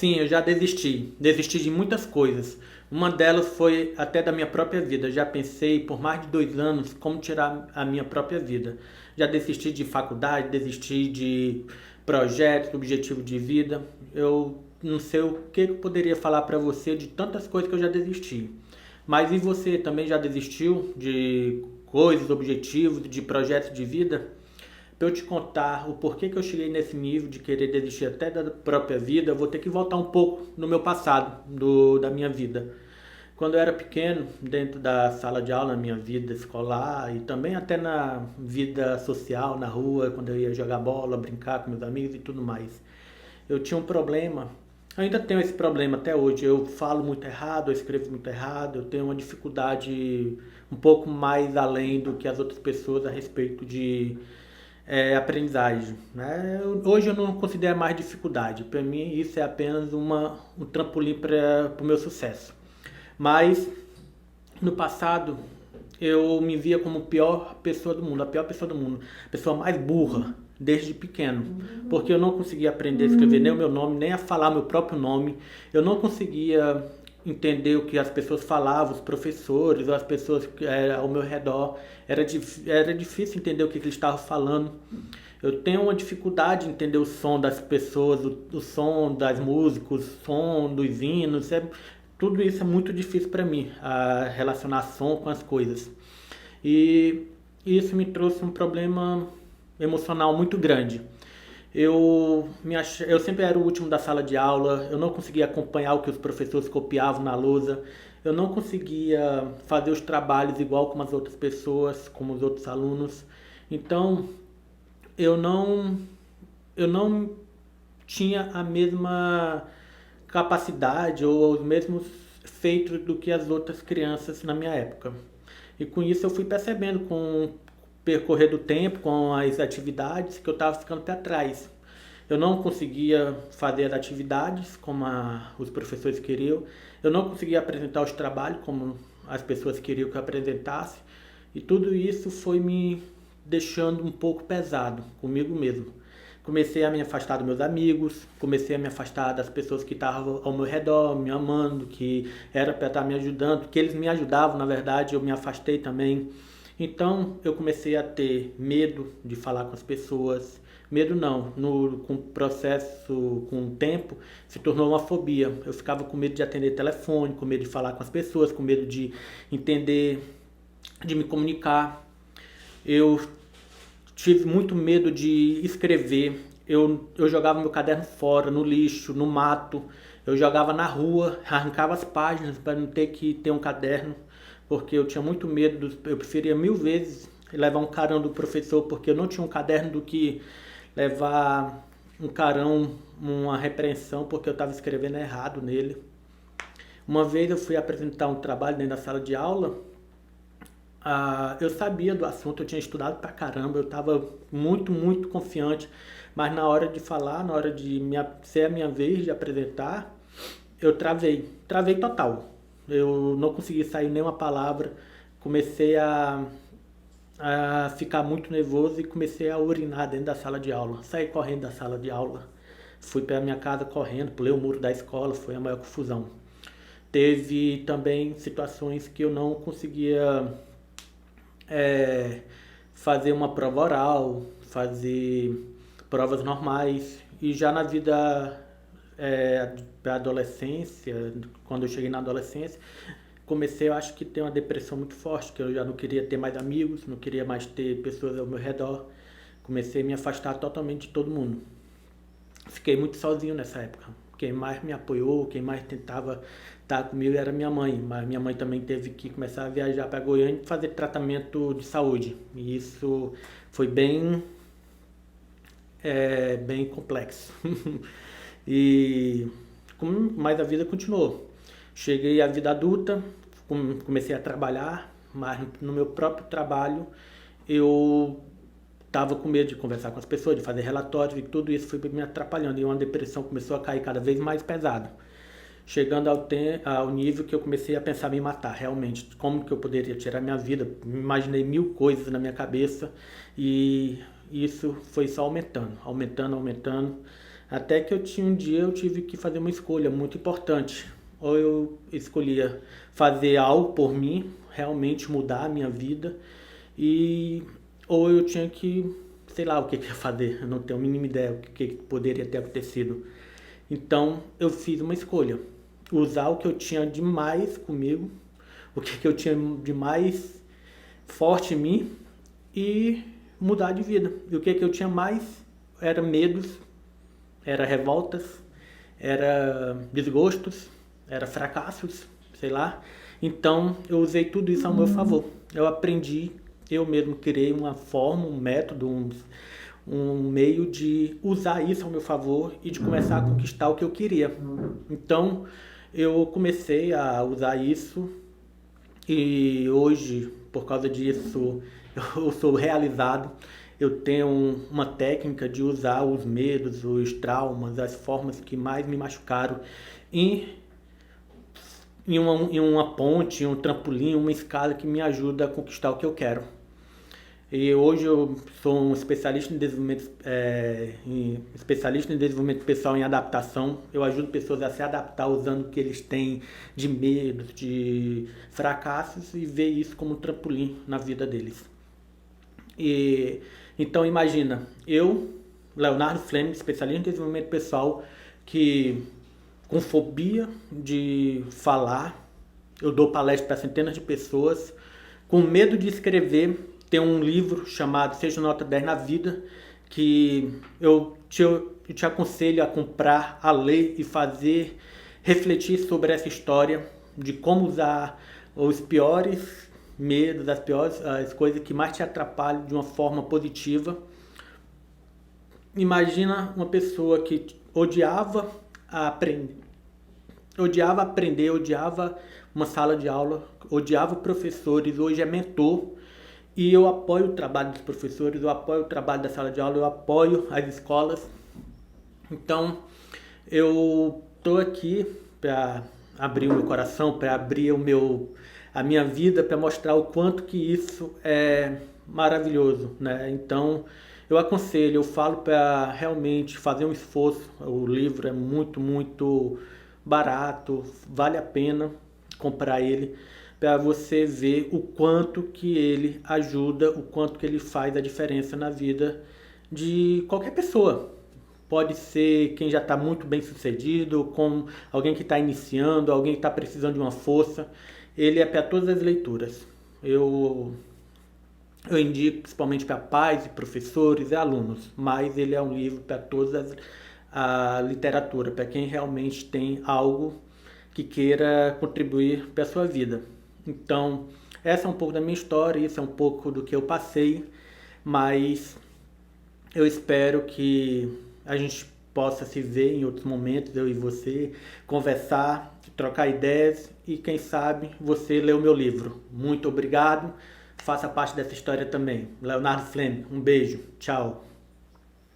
Sim, eu já desisti. Desisti de muitas coisas. Uma delas foi até da minha própria vida. Já pensei por mais de 2 anos como tirar a minha própria vida. Já desisti de faculdade, desisti de projetos, objetivo de vida. Eu não sei o que eu poderia falar para você de tantas coisas que eu já desisti. Mas e você também já desistiu de coisas, objetivos, de projetos de vida? Para eu te contar o porquê que eu cheguei nesse nível de querer desistir até da própria vida, eu vou ter que voltar um pouco no meu passado, da minha vida. Quando eu era pequeno, dentro da sala de aula, na minha vida escolar e também até na vida social, na rua, quando eu ia jogar bola, brincar com meus amigos e tudo mais, eu tinha um problema. Eu ainda tenho esse problema até hoje. Eu falo muito errado, eu escrevo muito errado, eu tenho uma dificuldade um pouco mais além do que as outras pessoas a respeito de aprendizagem. Né? Hoje eu não considero mais dificuldade. Para mim, isso é apenas um trampolim para o meu sucesso. Mas no passado eu me via como a pior pessoa do mundo, a pior pessoa do mundo, a pessoa mais burra desde pequeno, porque eu não conseguia aprender a escrever nem o meu nome, nem a falar meu próprio nome. Eu não conseguia entender o que as pessoas falavam, os professores, as pessoas ao meu redor. Era difícil entender o que eles estavam falando. Eu tenho uma dificuldade em entender o som das pessoas, o som das músicas, o som dos hinos. Tudo isso é muito difícil para mim, a relacionar som com as coisas. E isso me trouxe um problema emocional muito grande. Eu sempre era o último da sala de aula, eu não conseguia acompanhar o que os professores copiavam na lousa, eu não conseguia fazer os trabalhos igual como as outras pessoas, como os outros alunos. Então, eu não, eu não tinha a mesma capacidade ou os mesmos feitos do que as outras crianças na minha época. E com isso eu fui percebendo com o percorrer do tempo, com as atividades, que eu estava ficando para trás. Eu não conseguia fazer as atividades como os professores queriam, eu não conseguia apresentar os trabalhos como as pessoas queriam que eu apresentasse, e tudo isso foi me deixando um pouco pesado comigo mesmo. Comecei a me afastar dos meus amigos, comecei a me afastar das pessoas que estavam ao meu redor, me amando, que era para estar me ajudando, que eles me ajudavam, na verdade, eu me afastei também. Então eu comecei a ter medo de falar com as pessoas. Medo não, com o processo, com o tempo, se tornou uma fobia. Eu ficava com medo de atender telefone, com medo de falar com as pessoas, com medo de entender, de me comunicar. Eu tive muito medo de escrever. Eu jogava meu caderno fora, no lixo, no mato. Eu jogava na rua, arrancava as páginas para não ter que ter um caderno, porque eu tinha muito medo. Eu preferia mil vezes levar um carão do professor, porque eu não tinha um caderno, do que levar um carão, uma repreensão, porque eu estava escrevendo errado nele. Uma vez eu fui apresentar um trabalho dentro da sala de aula. Eu sabia do assunto, eu tinha estudado pra caramba, eu estava muito, muito confiante, mas na hora de falar, na hora de ser a minha vez de apresentar, eu travei total. Eu não consegui sair nenhuma palavra, comecei a ficar muito nervoso e comecei a urinar dentro da sala de aula. Saí correndo da sala de aula, fui para minha casa correndo, pulei o muro da escola, foi a maior confusão. Teve também situações que eu não conseguia é, fazer uma prova oral, fazer provas normais. E já na vida da adolescência, quando eu cheguei na adolescência, comecei, eu acho que ter uma depressão muito forte, que eu já não queria ter mais amigos, não queria mais ter pessoas ao meu redor. Comecei a me afastar totalmente de todo mundo. Fiquei muito sozinho nessa época. Quem mais me apoiou, quem mais tentava estar comigo era minha mãe, mas minha mãe também teve que começar a viajar para Goiânia e fazer tratamento de saúde. E isso foi bem complexo. Mas a vida continuou. Cheguei à vida adulta, comecei a trabalhar, mas no meu próprio trabalho eu estava com medo de conversar com as pessoas, de fazer relatórios, e tudo isso foi me atrapalhando. E uma depressão começou a cair cada vez mais pesado, chegando ao nível que eu comecei a pensar em me matar, realmente. Como que eu poderia tirar minha vida? Imaginei mil coisas na minha cabeça, e isso foi só aumentando, aumentando, aumentando, Até que um dia eu tive que fazer uma escolha muito importante. Ou eu escolhia fazer algo por mim, realmente mudar a minha vida, e ou eu tinha que, sei lá o que ia fazer, eu não tenho a mínima ideia o que poderia ter acontecido. Então eu fiz uma escolha, usar o que eu tinha de mais comigo, o que eu tinha de mais forte em mim e mudar de vida. E o que eu tinha mais era medos, era revoltas, era desgostos, era fracassos, sei lá. Então eu usei tudo isso ao meu favor. Eu aprendi, eu mesmo criei uma forma, um método, um meio de usar isso ao meu favor e de começar a conquistar o que eu queria. Então eu comecei a usar isso e hoje, por causa disso, eu sou realizado. Eu tenho uma técnica de usar os medos, os traumas, as formas que mais me machucaram em, em uma ponte, em um trampolim, uma escada que me ajuda a conquistar o que eu quero. E hoje eu sou um especialista em desenvolvimento pessoal em adaptação. Eu ajudo pessoas a se adaptar usando o que eles têm de medos, de fracassos e ver isso como um trampolim na vida deles. E então imagina, eu, Leonardo Fleming, especialista em desenvolvimento pessoal, que com fobia de falar, eu dou palestra para centenas de pessoas, com medo de escrever. Tem um livro chamado Seja Nota 10 na Vida, que eu te aconselho a comprar, a ler e fazer, refletir sobre essa história de como usar os piores medos, as coisas que mais te atrapalham de uma forma positiva. Imagina uma pessoa que odiava aprender, odiava uma sala de aula, odiava professores, hoje é mentor. E eu apoio o trabalho dos professores, eu apoio o trabalho da sala de aula, eu apoio as escolas. Então, eu estou aqui para abrir o meu coração, para abrir a minha vida, para mostrar o quanto que isso é maravilhoso, né? Então, eu aconselho, eu falo para realmente fazer um esforço. O livro é muito, muito barato, vale a pena comprar ele para você ver o quanto que ele ajuda, o quanto que ele faz a diferença na vida de qualquer pessoa. Pode ser quem já está muito bem sucedido, com alguém que está iniciando, alguém que está precisando de uma força. Ele é para todas as leituras. Eu indico principalmente para pais, professores e alunos, mas ele é um livro para a literatura, para quem realmente tem algo que queira contribuir para a sua vida. Então, essa é um pouco da minha história, isso é um pouco do que eu passei, mas eu espero que a gente possa se ver em outros momentos, eu e você, conversar, trocar ideias e quem sabe você ler o meu livro. Muito obrigado, faça parte dessa história também. Leonardo Fleming, um beijo, tchau.